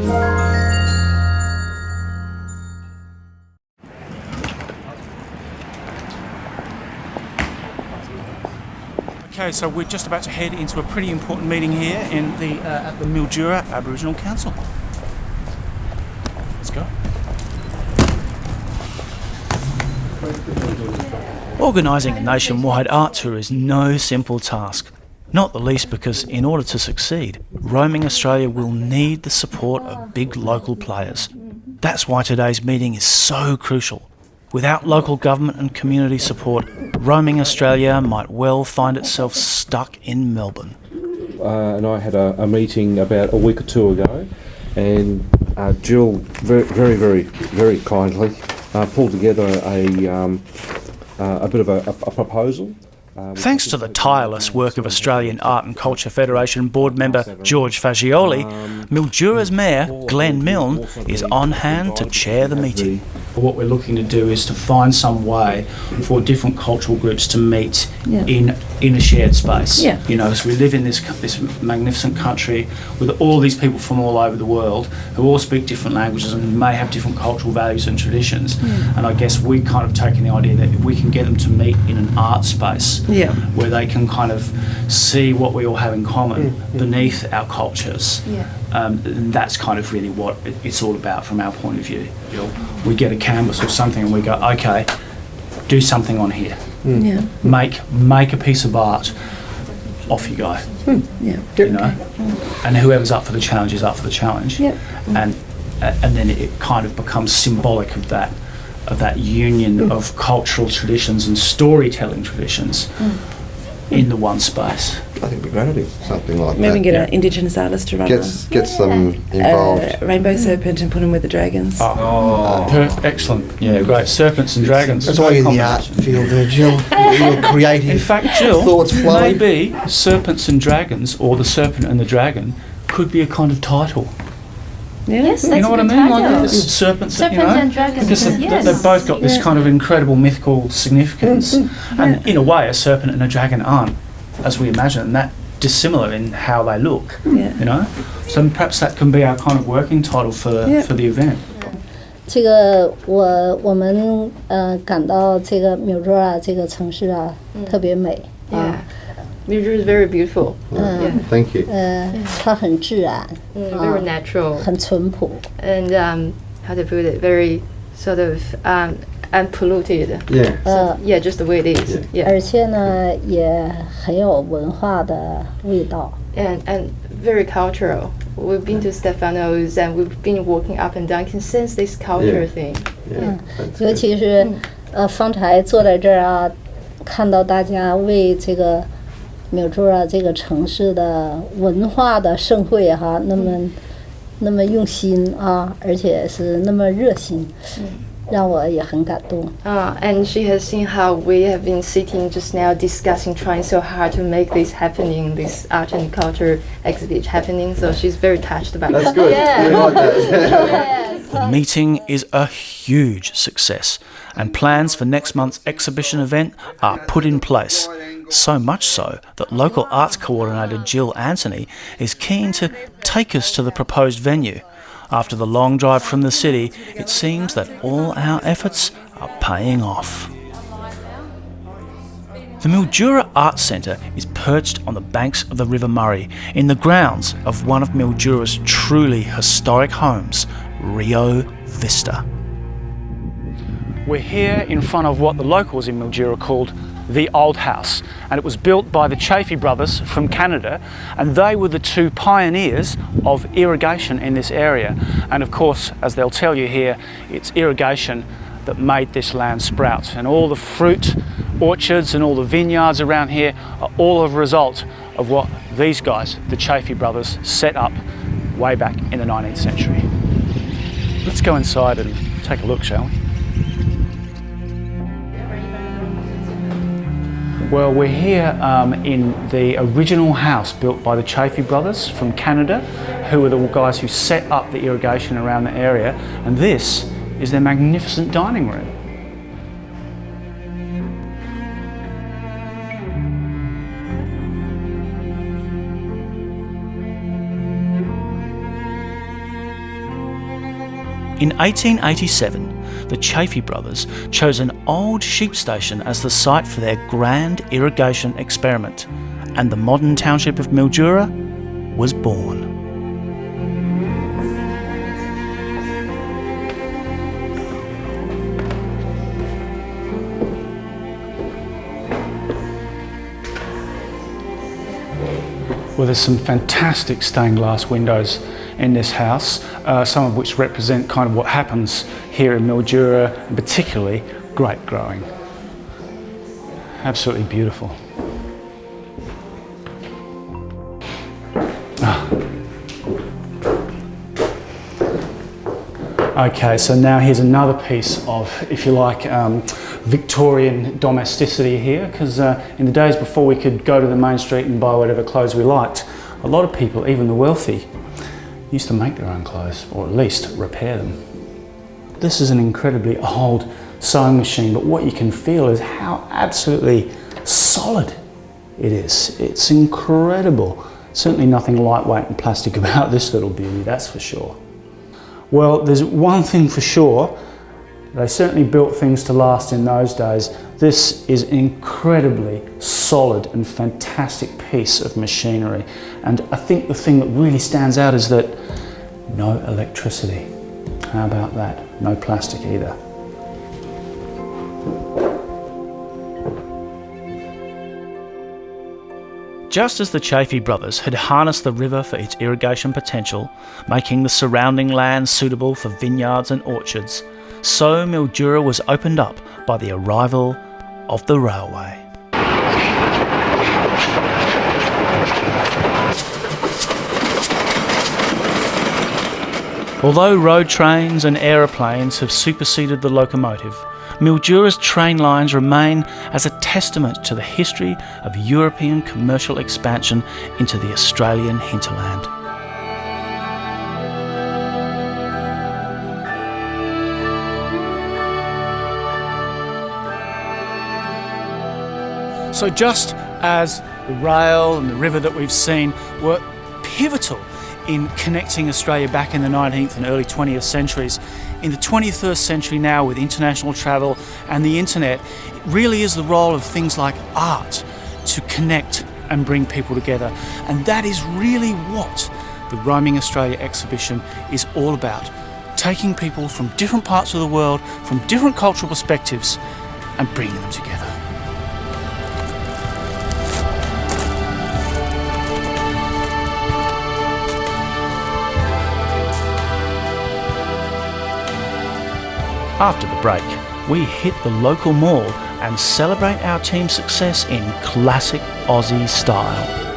Okay, so we're just about to head into a pretty important meeting here at the Mildura Aboriginal Council. Let's go. Organising a nationwide art tour is no simple task, not the least because in order to succeed, Roaming Australia will need the support of big local players. That's why today's meeting is so crucial. Without local government and community support, Roaming Australia might well find itself stuck in Melbourne. And I had a meeting about a week or two ago, and Jill very kindly pulled together a bit of a proposal. Thanks to the tireless work of Australian Art and Culture Federation board member George Fagioli, Mildura's mayor, Glenn Milne, is on hand to chair the meeting. What we're looking to do is to find some way for different cultural groups to meet in a shared space. Yeah. You know, as we live in this magnificent country with all these people from all over the world who all speak different languages and may have different cultural values and traditions. And I guess we kind of taken the idea that if we can get them to meet in an art space where they can kind of see what we all have in common beneath our cultures. And that's kind of really what it's all about from our point of view. We get a canvas or something and we go, okay, do something on here. Make a piece of art. Off you go. You know, and whoever's up for the challenge is up for the challenge. And then it kind of becomes symbolic of that union of cultural traditions and storytelling traditions in the one space. I think it'd be great to do something like that. Maybe get an Indigenous artist to run Gets them involved. Rainbow Serpent and put them with the dragons. Excellent. Yeah, great. Serpents and dragons. That's why you're in the art field there, Jill. You're creative. In fact, Jill, thoughts flowing. Maybe Serpents and Dragons, or The Serpent and the Dragon, could be a kind of title. Yes, that's you know what I mean? title. Like serpents, and dragons. because they've both got this kind of incredible mythical significance. And in a way, a serpent and a dragon aren't, as we imagine, that dissimilar in how they look. You know, so perhaps that can be our kind of working title for the event. 这个我们感到这个 Mildura 这个城市啊特别美啊。Mildura is very beautiful. Thank you. 它很自然 very natural. 很淳朴 And how to put it, very sort of unpolluted. Just the way it is. 而且呢也很有文化的味道。And very cultural. We've been to Stefano's and we've been walking up and down. You can sense this culture thing. 尤其是方才坐在这儿啊，看到大家为这个 Mildura 这个城市的文化的盛会哈，那么用心啊，而且是那么热心，让我也很感动。And she has seen how we have been sitting just now discussing, trying so hard to make this happening, this art and culture exhibit happening. So she's very touched about it. That's good. We like that. The meeting is a huge success, and plans for next month's exhibition event are put in place. So much so that local arts coordinator Jill Anthony is keen to take us to the proposed venue. After the long drive from the city, it seems that all our efforts are paying off. The Mildura Arts Centre is perched on the banks of the River Murray in the grounds of one of Mildura's truly historic homes, Rio Vista. We're here in front of what the locals in Mildura called the Old House, and it was built by the Chaffey brothers from Canada, and they were the two pioneers of irrigation in this area. And of course, as they'll tell you here, it's irrigation that made this land sprout, and all the fruit orchards and all the vineyards around here are all a result of what these guys, the Chaffey brothers, set up way back in the 19th century. Let's go inside and take a look, shall we? Well, we're here in the original house built by the Chaffey brothers from Canada, who were the guys who set up the irrigation around the area, and this is their magnificent dining room. In 1887, the Chaffee brothers chose an old sheep station as the site for their grand irrigation experiment, and the modern township of Mildura was born. Well, there's some fantastic stained glass windows in this house, some of which represent kind of what happens here in Mildura, and particularly grape growing. Absolutely beautiful. Okay, so now here's another piece of, if you like, Victorian domesticity here, because in the days before we could go to the main street and buy whatever clothes we liked, a lot of people, even the wealthy, used to make their own clothes, or at least repair them. This is an incredibly old sewing machine, but what you can feel is how absolutely solid it is. It's incredible. Certainly nothing lightweight and plastic about this little beauty, that's for sure. Well, there's one thing for sure, they certainly built things to last in those days. This is an incredibly solid and fantastic piece of machinery. And I think the thing that really stands out is that no electricity. How about that? No plastic either. Just as the Chaffee brothers had harnessed the river for its irrigation potential, making the surrounding land suitable for vineyards and orchards, so Mildura was opened up by the arrival of the railway. Although road trains and aeroplanes have superseded the locomotive, Mildura's train lines remain as a testament to the history of European commercial expansion into the Australian hinterland. So just as the rail and the river that we've seen were pivotal in connecting Australia back in the 19th and early 20th centuries, in the 21st century now with international travel and the internet, it really is the role of things like art to connect and bring people together. And that is really what the Roaming Australia exhibition is all about. Taking people from different parts of the world, from different cultural perspectives, and bringing them together. After the break, we hit the local mall and celebrate our team's success in classic Aussie style.